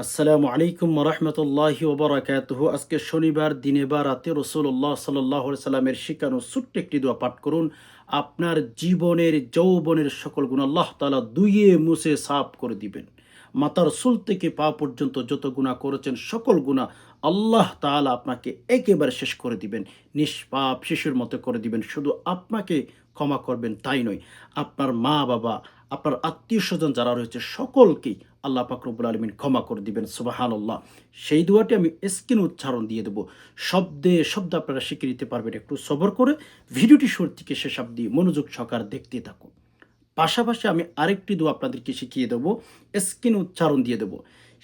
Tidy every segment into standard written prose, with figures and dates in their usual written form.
আসসালামু আলাইকুম রহমতুল্লাহি ওবরাকাতুহু। আজকে শনিবার দিনে বা রাতে রসুল্লাহ সাল্লাহ সাল্লামের শিখানো ছোট্ট একটি দোয়া পাঠ করুন। আপনার জীবনের যৌবনের সকল গুণ আল্লাহ তাআলা ধুয়ে মুছে সাফ করে দিবেন। মাথার চুল থেকে পা পর্যন্ত যত গুনাহ করেছেন সকল গুনাহ আল্লাহ তাআলা আপনাকে একেবারে শেষ করে দিবেন। নিষ্পাপ শিশুর মতো করে দিবেন। শুধু আপনাকে ক্ষমা করবেন তাই নয়, আপনার মা বাবা, আপনার আত্মীয়স্বজন যারা রয়েছে সকলকেই আল্লাহ পাক রব্বুল আলামিন ক্ষমা করে দিবেন। সুবহানাল্লাহ। সেই দোয়াটি আমি স্ক্রিনে উচ্চারণ দিয়ে দেব। শব্দে শব্দে আপনারা শিখে নিতে পারবেন। একটু সবর করে ভিডিওটি শুরু থেকে শেষ অবধি মনোযোগ সহকারে দেখতে থাকুন। পাশাপাশি আমি আরেকটি দোয়া আপনাদেরকে শিখিয়ে দেব, স্ক্রিনে উচ্চারণ দিয়ে দেব।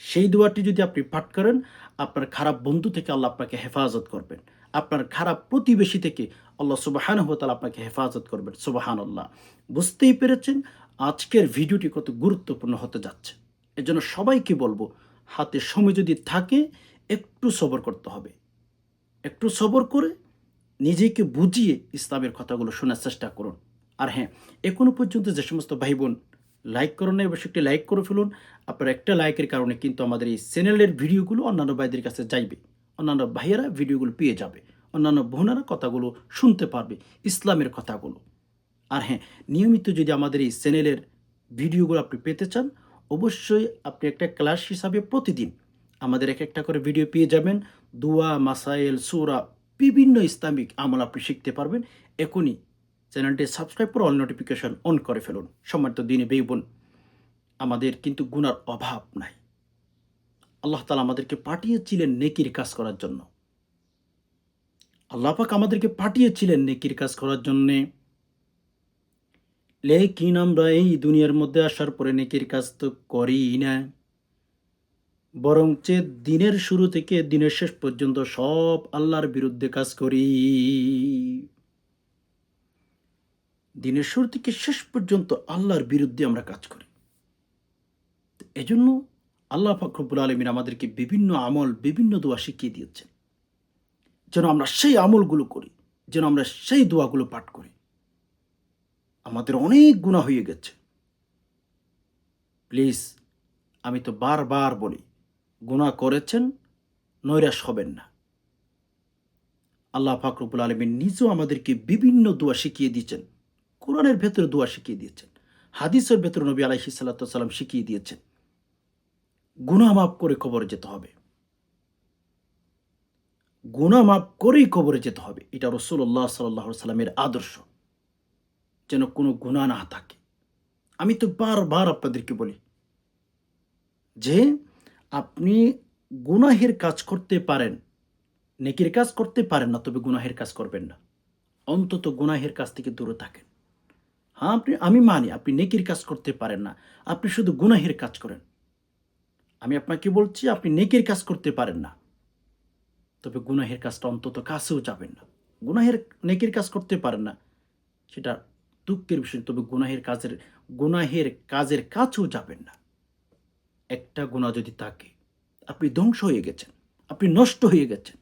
সেই দোয়াটি যদি আপনি পাঠ করেন, আপনার খারাপ বন্ধু থেকে আল্লাহ আপনাকে হেফাজত করবেন। আপনার খারাপ প্রতিবেশী থেকে আল্লাহ সুবহানাহু ওয়া তাআলা আপনাকে হেফাজত করবেন। সুবহানাল্লাহ। বুঝতেই পেরেছেন আজকের ভিডিওটি কত গুরুত্বপূর্ণ হতে যাচ্ছে। এজন্য সবাইকে বলবো, হাতে সময় যদি থাকে একটু সবর করতে হবে। একটু সবর করে নিজেকে বুঝিয়ে ইসলামের কথাগুলো শোনার চেষ্টা করুন। আর হ্যাঁ, এখনো পর্যন্ত যে সমস্ত ভাই বোন লাইক করেন নাই, অবশ্যই একটি লাইক করে ফেলুন। আপনার একটা লাইকের কারণে কিন্তু আমাদের এই চ্যানেলের ভিডিওগুলো অন্যান্য ভাইদের কাছে যাইবে। অন্যান্য ভাইয়েরা ভিডিওগুলো পেয়ে যাবে। অন্যান্য বোনেরা কথাগুলো শুনতে পারবে, ইসলামের কথাগুলো। আর হ্যাঁ, নিয়মিত যদি আমাদের এই চ্যানেলের ভিডিওগুলো আপনি পেতে চান, অবশ্যই আপনি একটা ক্লাস হিসাবে প্রতিদিন আমাদের এক একটা করে ভিডিও পেয়ে যাবেন। দোয়া, মাসাইল, সূরা, বিভিন্ন ইসলামিক আমল আপনি শিখতে পারবেন। এখনই চ্যানেলটি সাবস্ক্রাইব করে অল নোটিফিকেশন অন করে ফেলুন। সম্মানিত দিনী ভাই বোন, আমাদের কিন্তু গুনার অভাব নাই। আল্লাহ তাআলা আমাদেরকে পাঠিয়েছিলেন নেকির কাজ করার জন্য। আল্লাহ পাক আমাদেরকে পাঠিয়েছিলেন নেকির কাজ করার জন্যে। লেকিন আমরা এই দুনিয়ার মধ্যে আসার পরে নেকির কাজ তো করিই না। বরঞ্চ দিনের শুরু থেকে দিনের শেষ পর্যন্ত সব আল্লাহর বিরুদ্ধে কাজ করি। দিনের শুরু থেকে শেষ পর্যন্ত আল্লাহর বিরুদ্ধে আমরা কাজ করি। এজন্য আল্লাহ পাক রব্বুল আলামিন আমাদেরকে বিভিন্ন আমল, বিভিন্ন দোয়া শিখিয়ে দিয়েছেন। যেন আমরা সেই আমলগুলো করি, যেন আমরা সেই দোয়াগুলো পাঠ করি। আমাদের অনেক গুনাহ হয়ে গেছে। প্লিজ, আমি তো বারবার বলি, গুনাহ করেছেন, নৈরাশ হবেন না। আল্লাহ পাক রব্বুল আলামিন নিজেও আমাদেরকে বিভিন্ন দোয়া শিখিয়ে দিয়েছেন। কোরআনের ভেতরে দোয়া শিখিয়ে দিয়েছেন। হাদিসের ভেতরে নবী আলাইহিস সালাতু ওয়াস সালাম শিখিয়ে দিয়েছেন। গুনাহ মাফ করে কবরে যেতে হবে। গুনাহ মাফ করেই কবরে যেতে হবে। এটা রাসূলুল্লাহ সাল্লাল্লাহু আলাইহি সাল্লামের আদর্শ। যেন কোনো গুনাহ না থাকে। আমি তো বারবার আপনাদেরকে বলি যে আপনি গুনাহের কাজ করতে পারেন, নেকির কাজ করতে পারেন না, তবে গুনাহের কাজ করবেন না। অন্তত গুনাহের কাজ থেকে দূরে থাকেন। হ্যাঁ, আমি মানি আপনি নেকির কাজ করতে পারেন না। আপনি শুধু গুনাহের কাজ করেন। আমি আপনাকে বলছি আপনি নেকির কাজ করতে পারেন না। তবে গুনাহের কাজটা অন্তত কাছেও যাবেন না। নেকির কাজ করতে পারেন না। সেটা দুঃখের বিষয়। তবে গুনাহের কাজের কাছেও যাবেন না। একটা গুনাহ যদি থাকে, আপনি ধ্বংস হয়ে গেছেন। আপনি নষ্ট হয়ে গেছেন।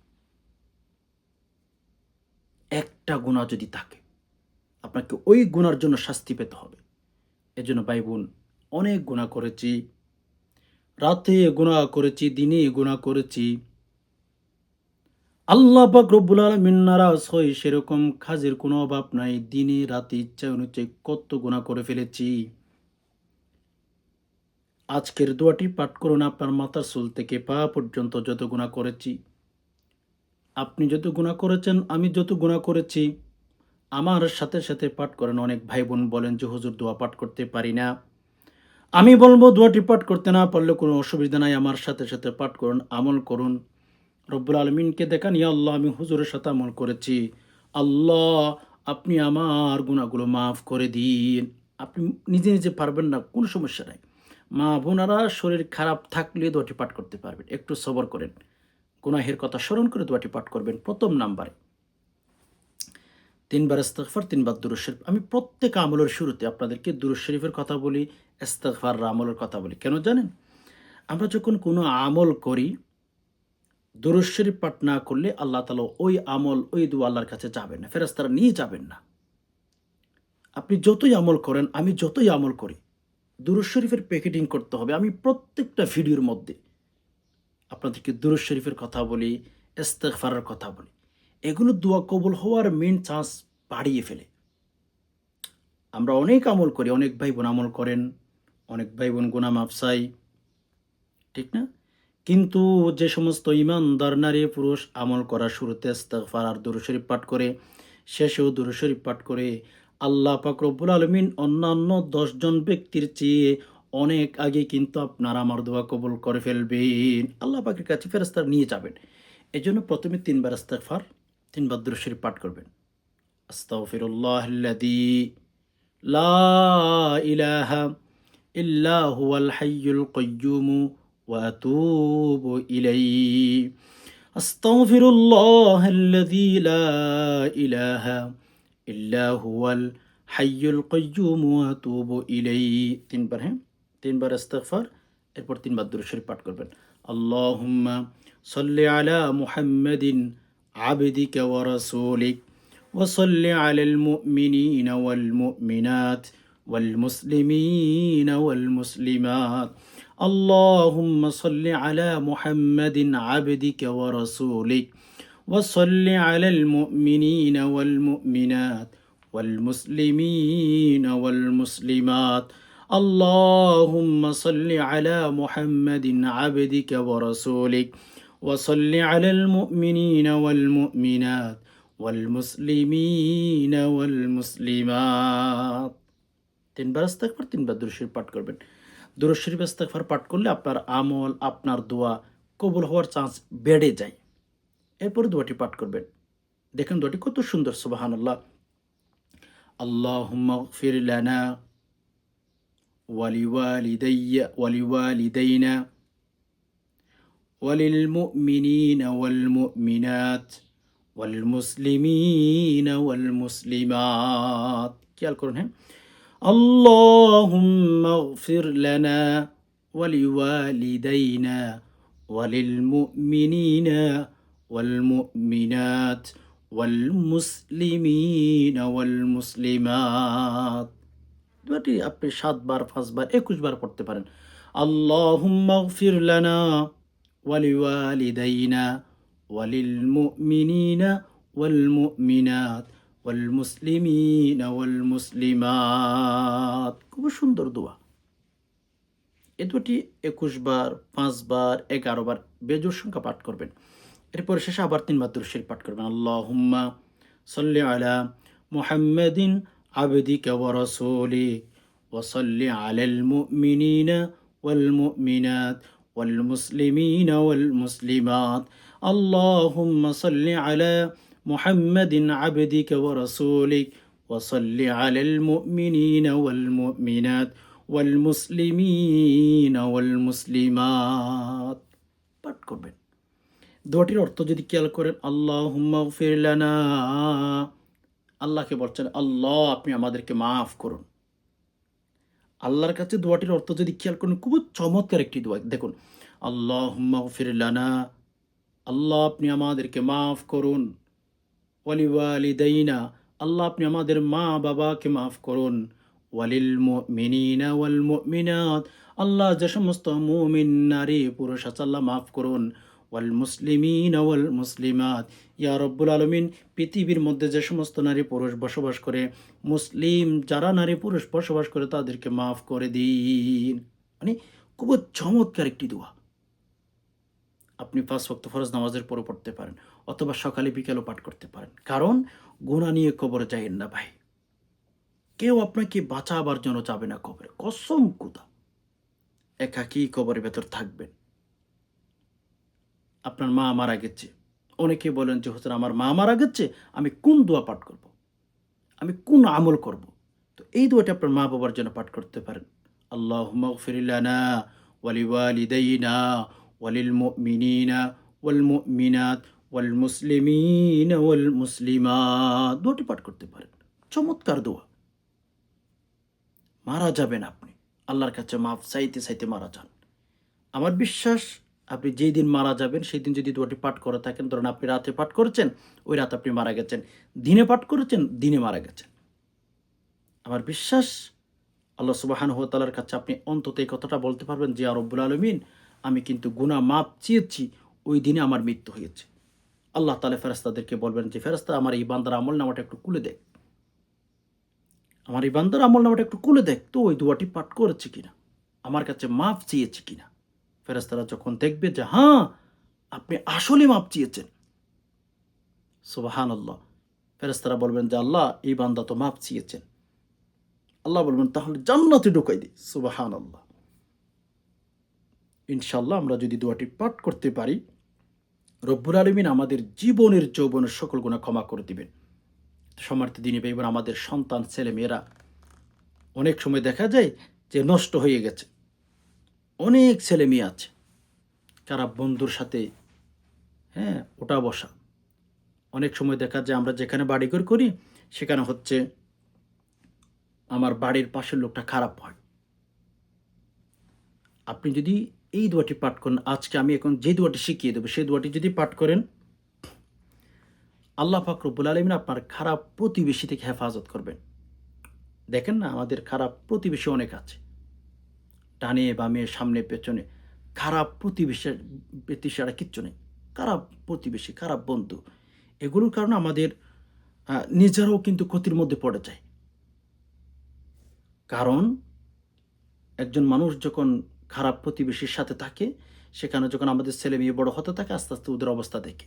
একটা গুনাহ যদি থাকে, আপনাকে ওই গুনার জন্য শাস্তি পেতে হবে। এজন্য ভাই বোন, অনেক গুনাহ করেছি। রাতে গুনাহ করেছি, দিনে গুনাহ করেছি। আল্লাহ পাক রব্বুল আলামিন নারাজ হয় সেরকম কাজের কোনো অভাব নাই। দিনে রাতে ইচ্ছা অনুযায়ী কত গুনাহ করে ফেলেছি। আজকের দোয়াটি পাঠ করুন। আপনার মাথার চুল থেকে পা পর্যন্ত যত গুনাহ করেছি, আপনি যত গুনাহ করেছেন, আমি যত গুনাহ করেছি, আমার সাথে সাথে পাঠ করেন। অনেক ভাই বোন বলেন যে হুজুর দোয়া পাঠ করতে পারি না। আমি বলবো দোয়াটি পাঠ করতে না পারলে কোনো অসুবিধা নাই। আমার সাথে সাথে পাঠ করুন, আমল করুন। রব্বুল আলমিনকে দেখান, ইয়া আল্লাহ আমি হুজুরের সাথে আমল করেছি। আল্লাহ আপনি আমার গুনাহগুলো মাফ করে দিন। আপনি নিজে নিজে পারবেন না, কোনো সমস্যা নাই। মা বোনারা শরীর খারাপ থাকলে দোয়াটি পাঠ করতে পারবেন। একটু সবর করেন। গুনাহের কথা স্মরণ করে দোয়াটি পাঠ করবেন। প্রথম নাম্বারে ৩ বার ইস্তেগফার, ৩ বার দুরূদ শরীফ। আমি প্রত্যেক আমলের শুরুতে আপনাদেরকে দুরূদ শরীফের কথা বলি, ইস্তেগফার আমলের কথা বলি। কেন জানেন? আমরা যখন কোনো আমল করি, দুরূদ শরীফ পাঠ না করলে আল্লাহ তাআলা ওই আমল, ওই দোয়া আল্লাহর কাছে যাবে না। ফেরেশতারা নিয়ে যাবেন না। আপনি যতই আমল করেন, আমি যতই আমল করি, দুরূদ শরীফের প্যাকেটিং করতে হবে। আমি প্রত্যেকটা ভিডিওর মধ্যে আপনাদেরকে দুরূদ শরীফের কথা বলি, ইস্তেগফারের কথা বলি। এগুলো দোয়া কবুল হওয়ার মেইন চান্স বাড়িয়ে ফেলে। আমরা অনেক আমল করি, অনেক ভাই-বোন আমল করেন, অনেক ভাই-বোন গুনাহ মাফ চাই, ঠিক না? কিন্তু যে সমস্ত ঈমানদার নারী পুরুষ আমল করার শুরুতে ইস্তেগফার আর দুরূদ শরীফ পাঠ করে, শেষেও দুরূদ শরীফ পাঠ করে, আল্লাহ পাক রব্বুল আলামিন অন্যান্য ১০ জন ব্যক্তির চেয়ে অনেক আগে কিন্তু আপনার আমার দোয়া কবুল করে ফেলবেন। আল্লাহ পাকের কাছে ফেরেশতারা নিয়ে যাবেন। এজন্য ১ম এ ৩ বার ইস্তেগফার, ৩ বার দুরূদ শরীফ পাঠ করবেন। আস্তাগফিরুল্লাহাল্লাযী লা ইলাহা ইল্লা হুয়াল হাইয়ুল কাইয়্যুম ওয়া আতুবু ইলাইহি। আস্তাগফিরুল্লাহাল্লাযী লা ইলাহা ইল্লা হুয়াল হাইয়ুল কাইয়্যুম ওয়া আতুবু ইলাইহি। ৩ বার, হ্যাঁ? ৩ বার ইস্তিগফার, এরপর ৩ বার দুরূদ শরীফ পাঠ করবেন। আল্লাহুম্মা সাল্লি আলা মুহাম্মাদিন আবদিকা ওয়া রাসূলিক ওয়া সাল্লি আলাল মুমিনিনা ওয়াল মুমিনাত ওয়াল মুসলিমিনা ওয়াল মুসলিমাত। আল্লাহুম্মা সাল্লি আলা মুহাম্মাদিন আবদিকা ওয়া রাসূলিক وصل على المؤمنين والمؤمنات والمسلمين والمسلمات. اللهم صل على محمد عبدك ورسولك وصل على المؤمنين والمؤمنات والمسلمين والمسلمات. ৩ বার ইস্তেগফার, ৩ বার দুরূদ শরীফ পাঠ করবেন। দুরূদ শরীফ ইস্তেগফার পাঠ করলে আপনার আমল, আপনার দোয়া কবুল হওয়ার চান্স বেড়ে যায়। এরপরে দোয়াটি পাঠ করবেন। দেখেন দোয়াটি কত সুন্দর, সুবহানাল্লাহ। আল্লাহুম্মা গফির লানা ওয়ালিওয়ালিদাইনা ওয়ালিল মুমিনিনা ওয়াল মুমিনাত ওয়াল মুসলিমিনা ওয়াল মুসলিমাত। খেয়াল করুন, হ্যাঁ? আল্লাহুম্মা গফির লানা ওয়ালিওয়ালিদাইনা ওয়ালিল মুমিনিনা والمؤمنات والمسلمين والمسلمات। দুটি আপনি ৭ বার, ৫ বার, ২১ বার পড়তে পারেন। আল্লাহুম্মা গফির লানা ওয়ালিওয়ালিদাইনা ওয়ালিল মুমিনিনা ওয়াল মুমিনাত ওয়াল মুসলিমিনা ওয়াল মুসলিমাত। খুব সুন্দর দোয়া। এ দুটি ২১ বার, ৫ বার, ১১ বার বেজোড় সংখ্যা পাঠ করবেন। এরপরে শেষে আবার ৩ বার দুরূদ শরীফ পাঠ করবেন। আল্লাহুম্মা সাল্লি আলা মুহাম্মাদিন আবদিকা ওয়া রাসূলিক ওয়া সাল্লি আলাল মুমিনিনা ওয়াল মুমিনাত ওয়াল মুসলিমিনা ওয়াল মুসলিমাত। আল্লাহুম্মা সাল্লি আলা মুহাম্মাদিন আবদিকা ওয়া রাসূলিক ওয়া সাল্লি আলাল মুমিনিনা ওয়াল মুমিনাত ওয়াল মুসলিমিনা ওয়াল মুসলিমাত পাঠ করবেন। দোয়াটির অর্থ যদি খেয়াল করেন, আল্লাহুম্মা গফির লানা, আল্লাহকে বলছেন আল্লাহ আপনি আমাদেরকে মাফ করুন। আল্লাহর কাছে দোয়াটির অর্থ যদি খেয়াল করেন, খুব চমৎকার একটি দোয়া। দেখুন, আল্লাহুম্মা গফির লানা, আল্লাহ আপনি আমাদেরকে মাফ করুন। ওয়ালিওয়ালিদাইনা, আল্লাহ আপনি আমাদের মা বাবাকে মাফ করুন। ওয়ালিল মুমিনিনা ওয়াল মুমিনাত, আল্লাহ যে সমস্ত মুমিন নারী পুরুষ আছে আল্লাহ মাফ করুন। ওয়াল মুসলিমিনা ওয়াল মুসলিমাত, ইয়া রব্বুল আলামিন পৃথিবীর মধ্যে যে সমস্ত নারী পুরুষ বসবাস করে, মুসলিম যারা নারী পুরুষ বসবাস করে তাদেরকে মাফ করে দিন। মানে খুব চমৎকার একটি দোয়া। আপনি ৫ ওয়াক্ত ফরজ নামাজের পরে পড়তে পারেন, অথবা সকালে বিকেলও পাঠ করতে পারেন। কারণ গুনাহ নিয়ে কবরে যাইয়েন না ভাই। কেউ আপনাকে বাঁচাবার জন্য যাবে না কবরে, কসম খোদা। একাকী কবরের ভেতর থাকবেন। আপনার মা মারা গেছে, অনেকে বলেন যে হুজুর আমার মা মারা গেছে, আমি কোন দোয়া পাঠ করব, আমি কোন আমল করব? তো এই দোয়াটি আপনার মা বাবার জন্য পাঠ করতে পারেন। আল্লাহুম্মা গফির লানা ওয়ালিওয়ালিদাইনা ওয়ালিল মুমিনিনা ওয়াল মুমিনাত ওয়াল মুসলিমিনা ওয়াল মুসলিমাত, দোয়াটি পাঠ করতে পারেন। চমৎকার দোয়া। মারা যাবেন আপনি, আল্লাহর কাছে মাফ চাইতে চাইতে মারা যান। আমার বিশ্বাস আপনি যেই দিন মারা যাবেন সেই দিন যদি দোয়াটি পাঠ করে থাকেন, ধরুন আপনি রাতে পাঠ করেছেন, ওই রাতে আপনি মারা গেছেন। দিনে পাঠ করেছেন, দিনে মারা গেছেন। আমার বিশ্বাস আল্লাহ সুবহানাহু ওয়া তাআলার কাছে আপনি অন্তত এই কথাটা বলতে পারবেন যে, ইয়া রব্বুল আলামিন আমি কিন্তু গুনাহ মাপ চেয়েছি, ওই দিনে আমার মৃত্যু হয়েছে। আল্লাহ তাআলা ফেরেশতাদেরকে বলবেন যে, ফেরেশতা আমার এই বান্দার আমলনামাটা একটু খুলে দেখ। আমার এই বান্দার আমলনামাটা একটু খুলে দেখ তো ওই দোয়াটি পাঠ করেছে কিনা? আমার কাছে মাফ চেয়েছে কিনা? ফেরেশতারা যখন দেখবে যে হ্যাঁ, আপনি আসলেই মাপ চেয়েছেন। সুবহানাল্লাহ। ফেরেশতারা বলবেন যে, আল্লাহ এই বান্দা তো মাপ চেয়েছেন। আল্লাহ বলবেন তাহলে জান্নাতে ঢুকাই দিই। সুবহানাল্লাহ। ইনশাআল্লাহ আমরা যদি দোয়াটি পাঠ করতে পারি, রব্বুল আলামিন আমাদের জীবনের যৌবনের সকল গুনাহ ক্ষমা করে দিবেন। সম্মানিত দিনী ভাই বোন, আমাদের সন্তান ছেলেমেয়েরা অনেক সময় দেখা যায় যে নষ্ট হয়ে গেছে। অনেক ছেলে মেয়ে আছে খারাপ বন্ধুর সাথে, হ্যাঁ, ওঠা বসা। অনেক সময় দেখা যায় আমরা যেখানে বাড়িঘর করি সেখানে হচ্ছে আমার বাড়ির পাশের লোকটা খারাপ হয়। আপনি যদি এই দোয়াটি পাঠ করেন, আজকে আমি এখন যে দোয়াটি শিখিয়ে দেব সেই দোয়াটি যদি পাঠ করেন, আল্লাহ পাক রব্বুল আলামিন আপনার খারাপ প্রতিবেশী থেকে হেফাজত করবেন। দেখেন না আমাদের খারাপ প্রতিবেশী অনেক আছে। ডানে বামে সামনে পেছনে খারাপ প্রতিবেশী ছাড়া কিচ্ছু নেই। খারাপ প্রতিবেশী, খারাপ বন্ধু, এগুলোর কারণে আমাদের নিজেরাও কিন্তু ক্ষতির মধ্যে পড়ে যায়। কারণ একজন মানুষ যখন খারাপ প্রতিবেশীর সাথে থাকে, সেখানে যখন আমাদের ছেলে মেয়ে বড় হতে থাকে, আস্তে আস্তে ওদের অবস্থা দেখে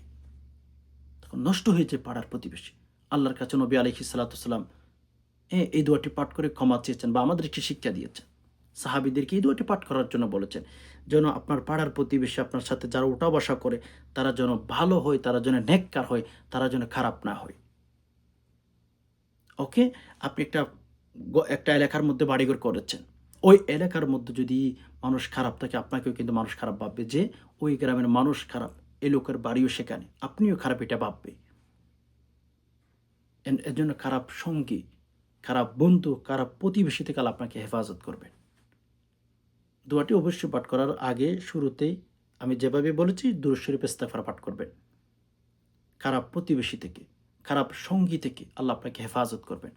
তখন নষ্ট হয়ে যায় পাড়ার প্রতিবেশী। আল্লাহর কাছে নবী আলাইহিস সালাতু ওয়াসসালাম এই দোয়াটি পাঠ করে ক্ষমা চেয়েছেন বা আমাদেরকে শিক্ষা দিয়েছেন। সাহাবীদেরকে এই দোয়াটি পাঠ করার জন্য বলেছেন। যেন আপনার পাড়ার প্রতিবেশী আপনার সাথে যারা ওঠা বসা করে তারা যেন ভালো হয়, তারা যেন নেককার হয়, তারা যেন খারাপ না হয়। ওকে? আপনি একটা এলাকার মধ্যে বাড়িঘর করেছেন। ওই এলাকার মধ্যে যদি মানুষ খারাপ থাকে, আপনাকেও কিন্তু মানুষ খারাপ ভাববে যে ওই গ্রামের মানুষ খারাপ, এই লোকের বাড়িও সেখানে। আপনিও খারাপ এটা ভাববে। এজন্য খারাপ সঙ্গী, খারাপ বন্ধু, খারাপ প্রতিবেশী থেকে আল্লাহ আপনাকে হেফাজত করবেন। দোয়াটি অবশ্যই পাঠ করার আগে শুরুতেই আমি যেভাবে বলেছি দুরূদ শরীফ ইস্তেগফার পাঠ করবেন। খারাপ প্রতিবেশী থেকে, খারাপ সঙ্গী থেকে আল্লাহ আপনাকে হেফাজত করবেন।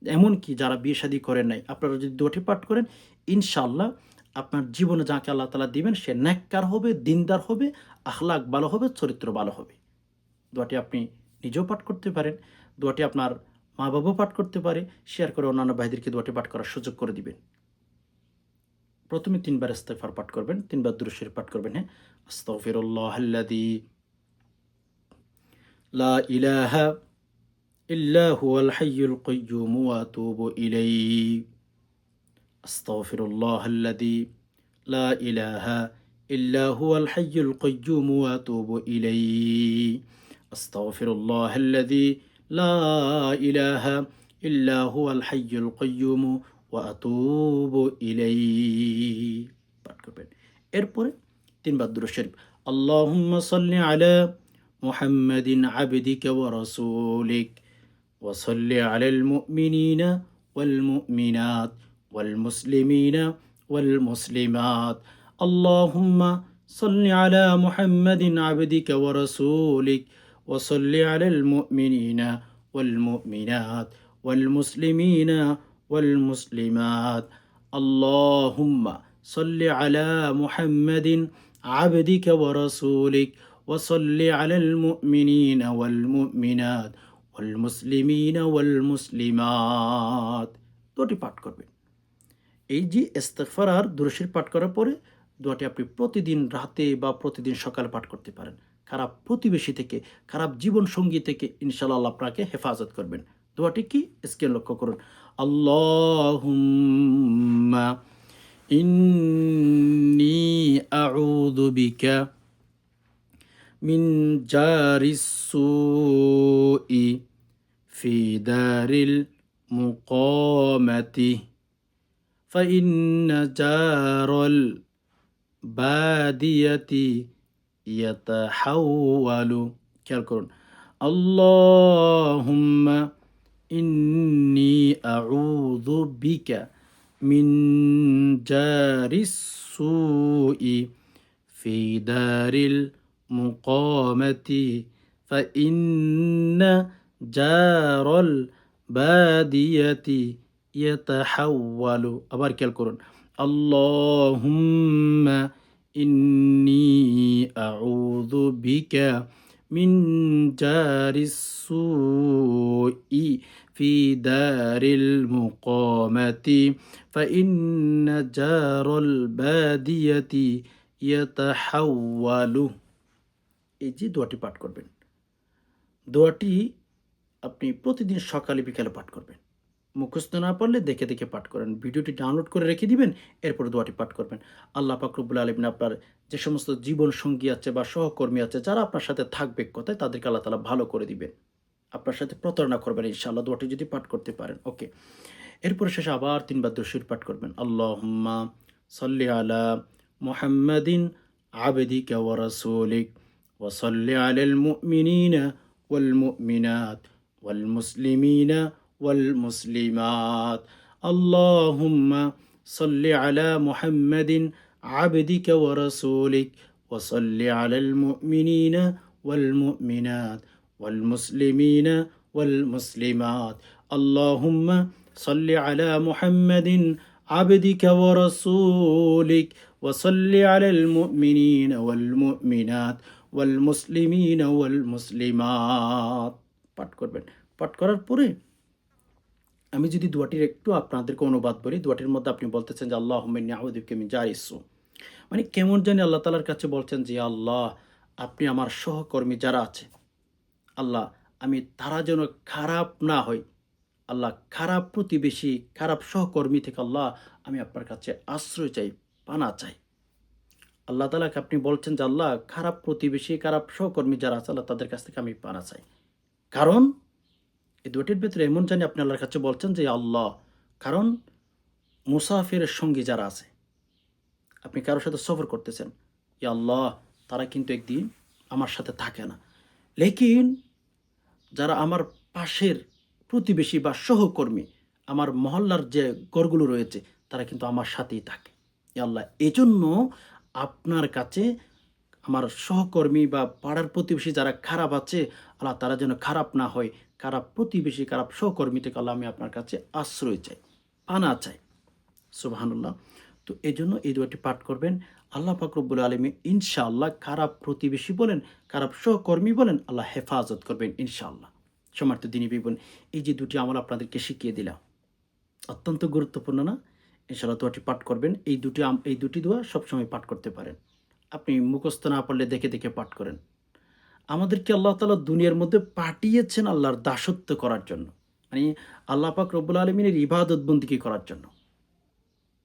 এমনকি যারা বিয়ে-শাদী করেন নাই, আপনারা যদি দোয়াটি পাঠ করেন, ইনশাআল্লাহ আপনার জীবনে যাকে আল্লাহ তাআলা দিবেন সে নেককার হবে, দিনদার হবে, আখলাক ভালো হবে, চরিত্র ভালো হবে। দোয়াটি আপনি নিজেও পাঠ করতে পারেন। দোয়াটি আপনার মা-বাবাও পাঠ করতে পারে। শেয়ার করে অন্যান্য ভাইদেরকে দোয়াটি পাঠ করার সুযোগ করে দিবেন। প্রথমে ৩ বার ইস্তেগফার পাঠ করবেন, ৩ বার দুরূদ শরীফ পাঠ করবেন, হ্যাঁ? আস্তাগফিরুল্লাহাল্লাযী লা ইলাহা ইল্লা হুয়াল হাইয়ুল কাইয়্যুম ওয়া আতুবু ইলাইহি। আস্তাগফিরুল্লাহাল্লাযী লা ইলাহা ইল্লা হুয়াল হাইয়ুল কাইয়্যুম ওয়া আতুবু ইলাইহি। আস্তাগফিরুল্লাহাল্লাযী লা ইলাহা ইল্লা হুয়াল হাইয়ুল কাইয়্যুম ওয়া আতুবু ইলাইহি পাঠ করবেন। এরপরে ৩ বার দুরূদ শরীফ। আল্লাহুম্মা সাল্লি আলা মুহাম্মাদিন আবদিকা ওয়া রাসূলিক ওয়া সাল্লি আলাল মুমিনিনা ওয়াল মুমিনাত ওয়াল মুসলিমিনা ওয়াল মুসলিমাত। আল্লাহুম্মা সাল্লি আলা মুহাম্মাদিন আবদিকা ওয়া রাসূলিক ওয়া সাল্লি আলাল মুমিনিনা ওয়াল মুমিনাত ওয়াল মুসলিমিনা ওয়াল মুসলিমাত। আল্লাহুম্মা সাল্লি আলা মুহাম্মাদিন আবদিকা ওয়া রাসূলিক ওয়া সাল্লি আলাল মুমিনিনা ওয়াল মুমিনাত ওয়াল মুসলিমিনা ওয়াল মুসলিমাত। দোয়াটি পাঠ করবেন। এই যে ইস্তেগফার আর দুরূদ শরীফ পাঠ করার পরে দোয়াটি আপনি প্রতিদিন রাতে বা প্রতিদিন সকালে পাঠ করতে পারেন। খারাপ প্রতিবেশী থেকে, খারাপ জীবন সঙ্গী থেকে ইনশাআল্লাহ আল্লাহ আপনাকে হেফাজত করবেন। দোয়াটি কি? স্ক্রিন লক্ষ্য করুন। আল্লাহুম্মা ইন্নী আউযু বিকা মিন জারিস সুই ফি দারিল মুকামাতি ফাইন্না জারাল বাদিয়াতি ইয়াতাহাওয়ালু। খেয়াল করুন। আল্লাহুম্মা ইন্নী আউযু বিকা মিন জারিস সুই ফি দারিল মুকামাতি ফাইন্না জারাল বাদিয়াতি ইয়াতাহাওয়ালু। আবার খেয়াল করুন। আল্লাহুম্মা ইন্নী আউযু বিকা মিন জারিস সুই ফি দারিল মুকামাতি ফাইন্না জারাল বাদিয়াতি ইয়াতাহাওয়ালু। এই যে দোয়াটি পাঠ করবেন, দোয়াটি আপনি প্রতিদিন সকালে বিকালে পাঠ করবেন। মুখস্থ না পারলে দেখে দেখে পাঠ করেন। ভিডিওটি ডাউনলোড করে রেখে দিবেন, এরপর দোয়াটি পাঠ করবেন। আল্লাহ পাক রব্বুল আলামিন আপনার যে সমস্ত জীবন সঙ্গী আছে বা সহকর্মী আছে যারা আপনার সাথে থাকবে কথায়, তাদেরকে আল্লাহ তাআলা ভালো করে দিবেন। আপনার সাথে প্রতারণা করবেন ইনশাআল্লাহ, দোয়াটি যদি পাঠ করতে পারেন। ওকে। এরপরে শেষে আবার ৩ বার দুরূদ শরীফ পাঠ করবেন। আল্লাহুম্মা সাল্লি আলা মুহাম্মাদিন আবদিকা ওয়া রাসূলিক ওয়া সাল্লি আলাল মুমিনিনা ওয়াল মুমিনাত ওয়াল মুসলিমিনা ওয়াল মুসলিমাত। আল্লাহুম্মা সাল্লি আলা মুহাম্মাদিন আবদিকা ওয়া রাসূলিক ওয়া সাল্লি আলাল মুমিনিনা ওয়াল মুমিনাত ওয়াল মুসলিমিনা ওয়াল মুসলিমাত। আল্লাহুম্মা সাল্লি আলা মুহাম্মাদিন আবদিকা ওয়া রাসূলিক ওয়া সাল্লি আলাল মুমিনিনা ওয়াল মুমিনাত ওয়াল মুসলিমিনা ওয়াল মুসলিমাত। পাঠ করবেন। পাঠ করার পরে আমি যদি দোয়াটির একটু আপনাদেরকে অনুবাদ বলি, দোয়াটির মধ্যে আপনি বলতেছেন যে আল্লাহুম্মা ইন্নী আউযু বিকা মিন জারিস সু। মানে কেমন জানি আল্লাহ তাআলার কাছে বলছেন যে আল্লাহ, আপনি আমার সহকর্মী যারা আছে, আল্লাহ আমি তারা যেন খারাপ না হই। আল্লাহ খারাপ প্রতিবেশী, খারাপ সহকর্মী থেকে আল্লাহ আমি আপনার কাছে আশ্রয় চাই, পানা চাই। আল্লাহ তাআলাকে আপনি বলছেন যে আল্লাহ খারাপ প্রতিবেশী, খারাপ সহকর্মী যারা আছে আল্লাহ তাদের কাছ থেকে আমি পানা চাই। কারণ এই দুটির ভেতরে এমন জানি আপনি আল্লাহর কাছে বলছেন যে আল্লাহ, কারণ মুসাফিরের সঙ্গী যারা আছে, আপনি কারোর সাথে সফর করতেছেন, ইয়া আল্লাহ তারা কিন্তু একদিন আমার সাথে থাকে না, লেকিন যারা আমার পাশের প্রতিবেশী বা সহকর্মী, আমার মহল্লার যে ঘরগুলো রয়েছে, তারা কিন্তু আমার সাথেই থাকে। ইয়া আল্লাহ, এজন্য আপনার কাছে আমার সহকর্মী বা পাড়ার প্রতিবেশী যারা খারাপ আছে, আল্লাহ তারা যেন খারাপ না হয়, খারাপ প্রতিবেশী, খারাপ সহকর্মী থেকে আল্লাহ আমি আপনার কাছে আশ্রয় চাই, পানা চাই। সুবহানাল্লাহ। তো এজন্য এই দোয়াটি পাঠ করবেন। আল্লাহ পাক রব্বুল আলামিন ইনশাআল্লাহ খারাপ প্রতিবেশী বলেন, খারাপ সহকর্মী বলেন, আল্লাহ হেফাজত করবেন ইনশাআল্লাহ। সম্মানিত দ্বীনি ভাই বোন, এই যে দুটি আমল আপনাদেরকে শিখিয়ে দিলাম, অত্যন্ত গুরুত্বপূর্ণ না? ইনশাআল্লাহ দোয়াটি পাঠ করবেন। এই দুটি দোয়া সবসময় পাঠ করতে পারেন। আপনি মুখস্থ না পারলে দেখে দেখে পাঠ করেন। আমাদেরকে আল্লাহ তাআলা দুনিয়ার মধ্যে পাঠিয়েছেন আল্লাহর দাসত্ব করার জন্য। মানে আল্লাহ পাক রব্বুল আলামিনের ইবাদত বন্দেগী করার জন্য।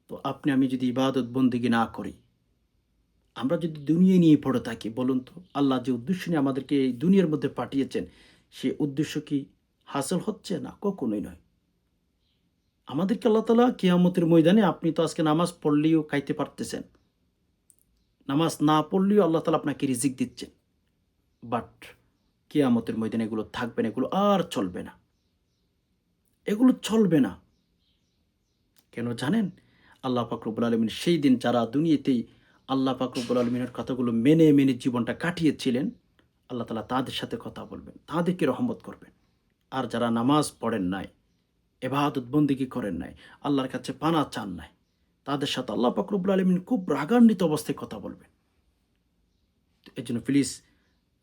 তো আপনি আমি যদি ইবাদত বন্দেগী না করি, আমরা যদি দুনিয়া নিয়ে পড়ে থাকি, বলুন তো আল্লাহ যে উদ্দেশ্য নিয়ে আমাদেরকে এই দুনিয়ার মধ্যে পাঠিয়েছেন, সেই উদ্দেশ্য কি হাসিল হচ্ছে? না, কখনোই নয়। আমাদেরকে আল্লাহ তাআলা কিয়ামতের ময়দানে, আপনি তো আজকে নামাজ পড়লেও খাইতে পারতেছেন, নামাজ না পড়লেও আল্লাহ তাআলা আপনাকে রিজিক দিচ্ছেন। বাট কিয়ামতের ময়দানে এগুলো থাকবে না, এগুলো আর চলবে না, এগুলো চলবে না। কেন জানেন? আল্লাহ পাক রব্বুল আলামিন সেই দিন যারা দুনিয়াতেই আল্লাহ পাক রব্বুল আলামিনের কথাগুলো মেনে মেনে জীবনটা কাটিয়েছিলেন, আল্লাহ তাআলা তাদের সাথে কথা বলবেন, তাদেরকে রহমত করবেন। আর যারা নামাজ পড়েন নাই, ইবাদত বন্দেগী করেন নাই, আল্লাহর কাছে পানা চান নাই, তাদের সাথে আল্লাহ পাক রব্বুল আলামিন খুব রাগান্বিত অবস্থায় কথা বলবেন। এজন্য প্লিজ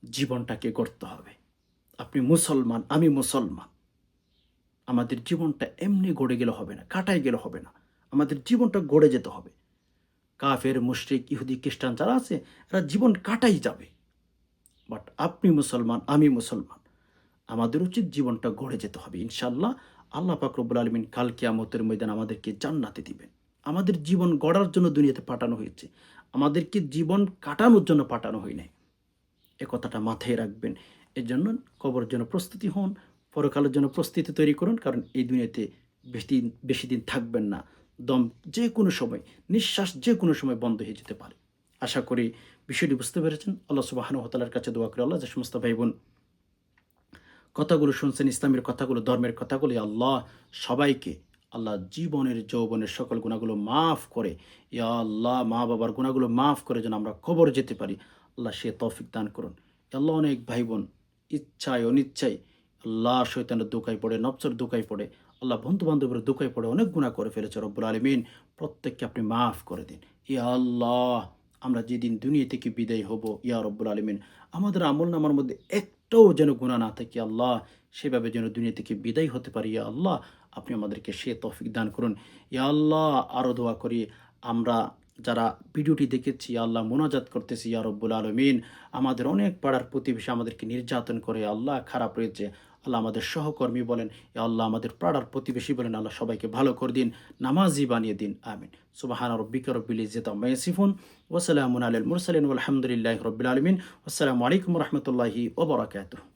জীবনটাকে গড়তে হবে। আপনি মুসলমান, আমি মুসলমান। আমাদের জীবনটা এমনি গড়ে গেলে হবে না, কাটাই গেলে হবে না। আমাদের জীবনটা গড়ে যেতে হবে। কাফের, মুশরিক, ইহুদি, খ্রিস্টান যারা আছে, এরা জীবন কাটাই যাবে। বাট আপনি মুসলমান, আমি মুসলমান। আমাদের উচিত জীবনটা গড়ে যেতে হবে ইনশাআল্লাহ। আল্লাহ পাক রব্বুল আলামিন কাল কিয়ামতের ময়দানে আমাদেরকে জান্নাতে দিবেন। আমাদের জীবন গড়ার জন্য দুনিয়াতে পাঠানো হয়েছে, আমাদেরকে জীবন কাটানোর জন্য পাঠানো হয় নাই। এ কথাটা মাথায় রাখবেন। এজন্য কবরের জন্য প্রস্তুতি হন, পরকালের জন্য প্রস্তুতি তৈরি করুন। কারণ এই দুনিয়াতে বেশি দিন থাকবেন না। দম যে কোনো সময়, নিঃশ্বাস যে কোনো সময় বন্ধ হয়ে যেতে পারে। আশা করি বিষয়টি বুঝতে পেরেছেন। আল্লাহ সুবহানাহু ওয়া তাআলার কাছে দোয়া করি, আল্লাহ যে সমস্ত ভাই বোন কথাগুলো শুনছেন, ইসলামের কথাগুলো, ধর্মের কথাগুলো, আল্লাহ সবাইকে আল্লাহ জীবনের যৌবনের সকল গুণাগুলো মাফ করে, ইয়া আল্লাহ মা বাবার গুণাগুলো মাফ করে যেন আমরা কবর যেতে পারি, আল্লাহ সে তৌফিক দান করুন। আল্লাহ অনেক ভাই বোন ইচ্ছায় অনিচ্ছায় আল্লাহ শয়তানের দোকায় পড়ে, নফসের দোকায় পড়ে, আল্লাহ বন্ধু বান্ধবের দোকায় পড়ে অনেক গুণা করে ফেলেছে। রব্বুল আলামিন প্রত্যেককে আপনি মাফ করে দিন। ইয়া আল্লাহ আমরা যেদিন দুনিয়া থেকে বিদায় হব ইয়া রব্বুল আলমিন, আমাদের আমল নামার মধ্যে একটাও যেন গুনাহ না থাকে আল্লাহ, সেভাবে যেন দুনিয়া থেকে বিদায় হতে পারি ইয়া আল্লাহ। আপনি আমাদেরকে সে তৌফিক দান করুন ইয়া আল্লাহ। আরও দোয়া করি, আমরা যারা ভিডিওটি দেখেছি আল্লাহ মোনাজাত করতেছি ইয়া রব্বুল আলমিন, আমাদের অনেক পাড়ার প্রতিবেশী আমাদেরকে নির্যাতন করে আল্লাহ, খারাপ রয়েছে আল্লাহ, আমাদের সহকর্মী বলেন ইয়া আল্লাহ, আমাদের পাড়ার প্রতিবেশী বলেন আল্লাহ, সবাইকে ভালো করে দিন, নামাজি বানিয়ে দিন, আমিন। সুবহানা রাব্বিকা রাব্বিল ইজ্জাতি আম্মা ইয়াসিফুন ওয়া সালামুন আলাল মুরসালিন ওয়ালহামদুলিল্লাহি রাব্বিল আলামিন। আসসালামু আলাইকুম ওয়া রাহমাতুল্লাহি ওয়া বারাকাতুহু।